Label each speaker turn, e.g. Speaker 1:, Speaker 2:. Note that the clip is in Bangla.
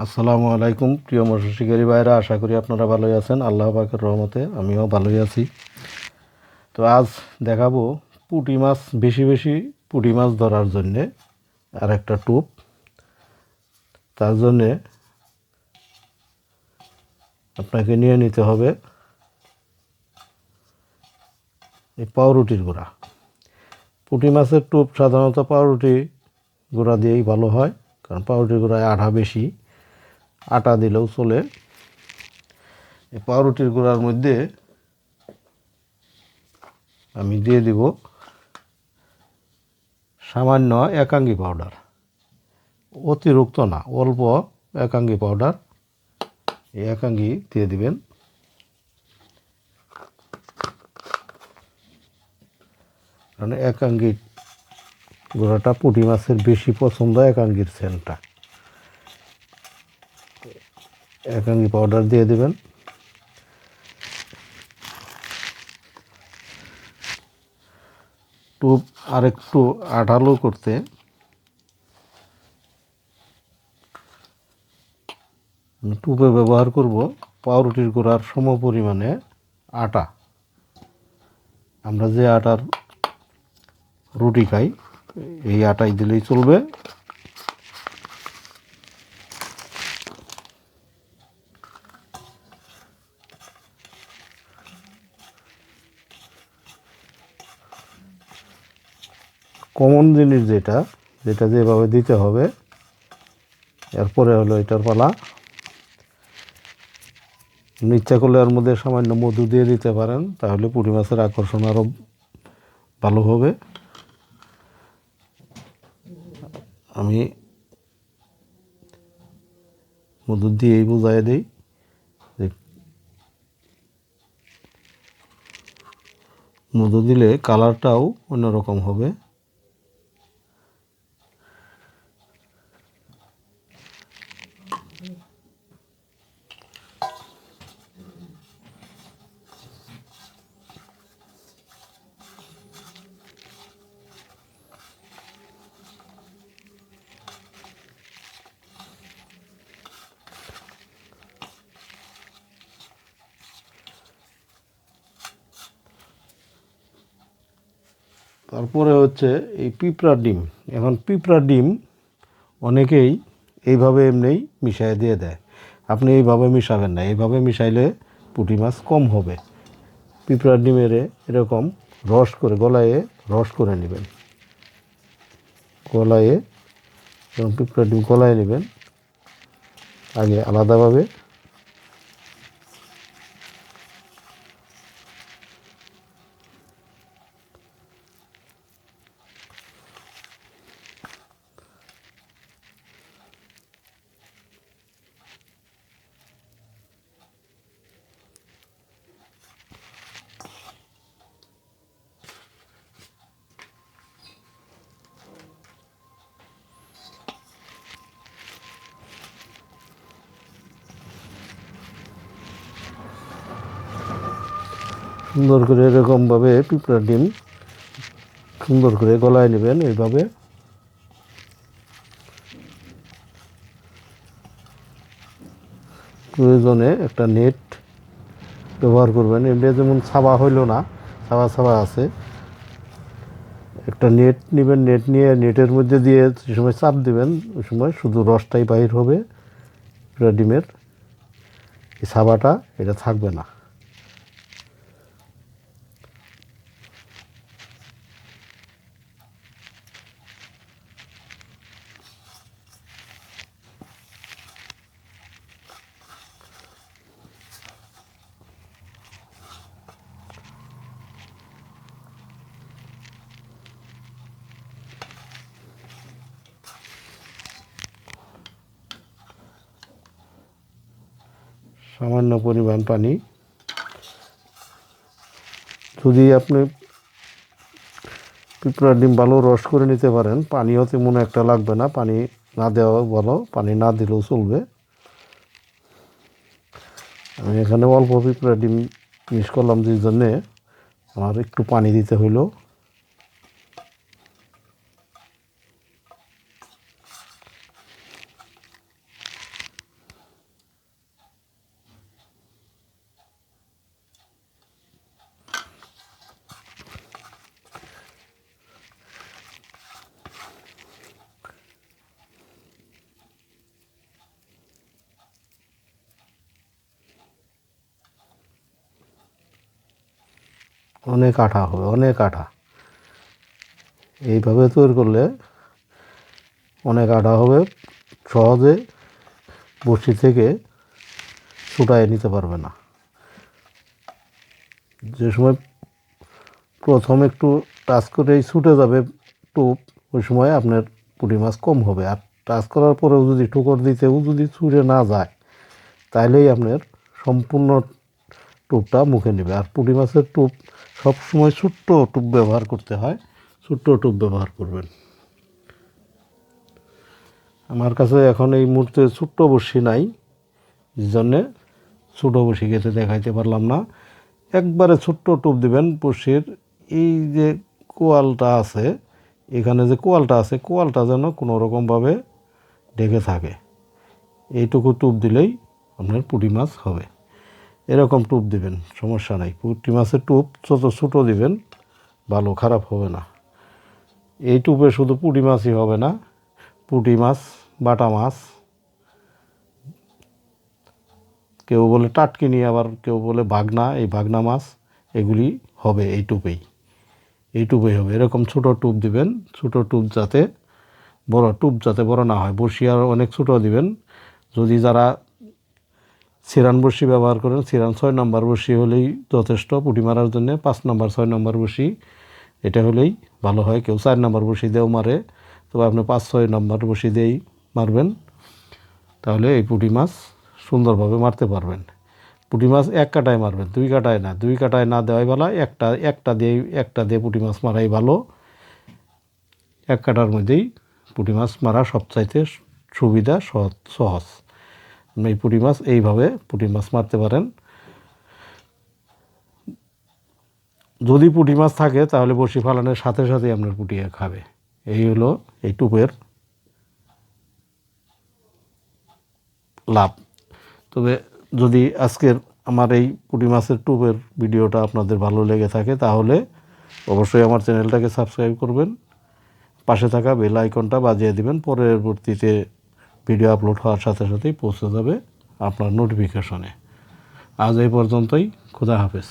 Speaker 1: আসসালামু আলাইকুম প্রিয় মৎস্য শিকারী ভাইরা, আশা করি আপনারা ভালোই আছেন। আল্লাহ পাকের রহমতে আমিও ভালোই আছি। তো আজ দেখাবো পুঁটি মাছ, বেশি বেশি পুঁটি মাছ ধরার জন্যে আর একটা টোপ। তার জন্যে আপনাকে নিয়ে নিতে হবে এই পাউরুটির গুঁড়া। পুঁটি মাছের টোপ সাধারণত পাউরুটি গুঁড়া দিয়েই ভালো হয়, কারণ পাউরুটির গুঁড়ায় আঠা বেশি, আটা দিলেও চলে। এই পাউরুটির গুঁড়ার মধ্যে আমি দিয়ে দিব সামান্য একাঙ্গি পাউডার, অতিরিক্ত না, অল্প একাঙ্গি পাউডার। এই একাঙ্গি দিয়ে দিবেন। কারণ একাঙ্গি গুঁড়াটা পুঁটি মাছের বেশি পছন্দ, একাঙ্গির সেন্টটা। একাঙ্গি পাউডার দিয়ে দিবেন। টোপ আরেকটু আঠালো করতে টোপে ব্যবহার করব পাউরুটির গুঁড়ার সম পরিমাণে আটা। আমরা যে আটার রুটি খাই এই আটাই দিলেই চলবে। কমন জিনিস যেটা যেটা যেভাবে দিতে হবে। এরপরে হলো এটার পালা। ইচ্ছা করলে এর মধ্যে সামান্য মধু দিয়ে দিতে পারেন, তাহলে পুঁটি মাছের আকর্ষণ আরও ভালো হবে। আমি মধু দিয়েই বুঝাই দিই যে মধু দিলে কালারটাও অন্যরকম হবে। তারপরে হচ্ছে এই পিঁপড়ার ডিম। এখন পিঁপড়ার ডিম অনেকেই এইভাবে এমনিই মিশিয়ে দিয়ে দেয়। আপনি এইভাবে মিশাবেন না, এইভাবে মিশাইলে পুঁটি মাছ কম হবে। পিঁপড়ার ডিমের এরকম রস করে গলায় রস করে নেবেন। গলায় এবং পিঁপড়ার ডিম গলায় নেবেন আগে আলাদাভাবে। সুন্দর করে এরকমভাবে পিঁপড়ার ডিম সুন্দর করে গলায় নেবেন। এইভাবে প্রয়োজনে একটা নেট ব্যবহার করবেন। এমনি যেমন ছাবা হইল না, ছাবা ছাবা আছে, একটা নেট নেবেন। নেট নিয়ে নেটের মধ্যে দিয়ে যে সময় চাপ দিবেন ওই সময় শুধু রসটাই বাহির হবে, পিঁপড়ার ডিমের এই ছাবাটা এটা থাকবে না। সামান্য পরিমাণ পানি। যদি আপনি পিঁপড়ার ডিম ভালো রস করে নিতে পারেন, পানিও তেমন একটা লাগবে না। পানি না দেওয়া ভালো, পানি না দিলেও চলবে। আমি এখানে অল্প পিঁপড়ার ডিম মিক্স করলাম, যে জন্যে আমার একটু পানি দিতে হইলো। অনেক আঠা হবে, অনেক আঠা। এইভাবে তৈরি করলে অনেক আঠা হবে, সহজে বড়শি থেকে ছুটায় নিতে পারবে না। যে সময় প্রথম একটু টাচ করেই ছুটে যাবে টোপ, ওই সময় আপনার পুঁটি মাছ কম হবে। আর টাচ করার পরেও যদি ঠোকর দিতেও যদি ছুটে না যায়, তাহলেই আপনার সম্পূর্ণ টোপটা মুখে নেবে। আর পুঁটি মাছের টোপ সবসময় ছোট্ট টোপ ব্যবহার করতে হয়, ছোট্ট টোপ ব্যবহার করবেন। আমার কাছে এখন এই মুহূর্তে ছোট্ট বড়শি নাই, যে জন্যে ছোটো বড়শি গেতে দেখাইতে পারলাম না। একবারে ছোট্ট টোপ দেবেন বড়শির এই যে কোয়ালটা আছে, এখানে যে কোয়ালটা আছে, কোয়ালটা যেন কোনো রকমভাবে ঢেকে থাকে। এইটুকু টোপ দিলেই আপনার পুঁটি মাছ হবে। এরকম টোপ দিবেন, সমস্যা নাই। পুঁটি মাছের টোপ ছোটো দিবেন, ভালো, খারাপ হবে না। এই টোপে শুধু পুঁটি মাছই হবে না, পুঁটি মাছ, বাটা মাছ, কেউ বলে টাটকিনি, আবার কেউ বলে ভাগনা, এই ভাগনা মাছ এগুলি হবে এই টোপেই হবে। এরকম ছোটো টোপ দিবেন, ছোটো টোপ যাতে বড় না হয়। বড়শি আর অনেক ছোটো দিবেন। যদি যারা সিরান বড়শি ব্যবহার করেন, সিরান 6 নম্বর বড়শি হলেই যথেষ্ট পুঁটি মারার জন্য। 5 নম্বর 6 নম্বর বড়শি এটা হলেই ভালো হয়। কেউ 4 নম্বর বড়শি দিয়েও মারে, তবে আপনি 5-6 নম্বর বড়শি দিয়েই মারবেন, তাহলে এই পুঁটি মাছ সুন্দরভাবে মারতে পারবেন। পুঁটি মাছ এক কাটায় মারবেন, 2 কাটায় না। 2 কাটায় না দেওয়াই ভালো, একটা দিয়ে পুঁটি মাছ মারাই ভালো। 1 কাটার মধ্যেই পুঁটি মাছ মারা সবচাইতে সুবিধা, সহজ। এই পুঁটি মাছ এইভাবে পুঁটি মাছ মারতে পারেন। যদি পুঁটি মাছ থাকে তাহলে বড়শি ফালানোর সাথে সাথে আপনার পুঁটি খাবে। এই হলো এই টোপের লাভ। তবে যদি আজকের আমার এই পুঁটি মাছের টোপের ভিডিওটা আপনাদের ভালো লেগে থাকে, তাহলে অবশ্যই আমার চ্যানেলটাকে সাবস্ক্রাইব করবেন, পাশে থাকা বেল আইকনটা বাজিয়ে দিবেন। পরবর্তীতে ভিডিও আপলোড হওয়ার সাথে সাথেই পৌঁছে যাবে আপনার নোটিফিকেশনে। আজ এই পর্যন্তই, খোদা হাফেজ।